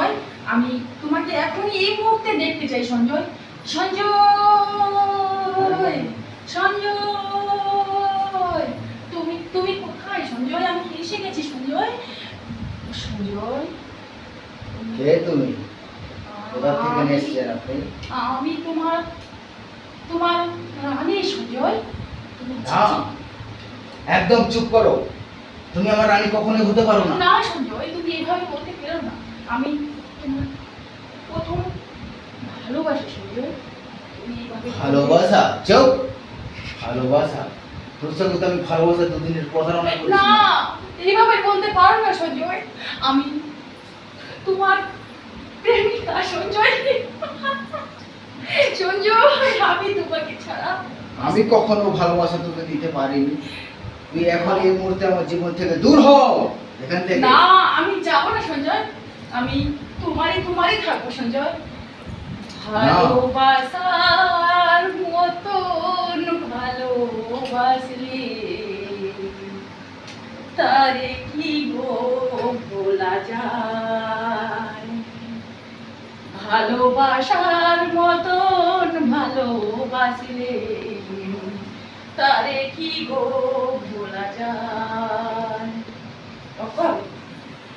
সঞ্জয়, আমি তোমাকে এখনই এই মুহূর্তে দেখতে চাই সঞ্জয়। সঞ্জয়, সঞ্জয়, তুমি তুমি কোথায় সঞ্জয়? আমি এসে গেছি সঞ্জয়। সঞ্জয়, কে তুমি? কোথা থেকে এসেছেন আপনি? আমি তোমার তোমার রানী সঞ্জয়। তুমি না, একদম চুপ করো। তুমি আমার রানী কখনোই হতে পারো না। না সঞ্জয়, তুমি এভাবে বলতে পেরো না। আমি তোমার প্রথম ভালোবাসি সঞ্জয়। তুমি এভাবে ভালোবাসা? চুপ। ভালোবাসা? তোর সঙ্গে তো আমি ভালোবাসা দুদিনের প্রতারণা করেছি। না, এইভাবে বলতে পারো না সঞ্জয়। আমি তোমার প্রেমিকা সঞ্জয়। সঞ্জয়, আমি তোমাকে ছাড়া আমি কখনো ভালোবাসা তোকে দিতে পারিনি। তুই এখন এই মুহূর্তে আমার জীবন থেকে দূর হ এখান থেকে। না, আমি যাব না সঞ্জয়। আমি তোমারই থাকবো সঞ্জয়। ভালোবাসার মতন ভালোবাসলে তারে কি গো ভোলা যায়? ভালোবাসার মতন ভালোবাসলে তারে কি গো ভোলা যায়?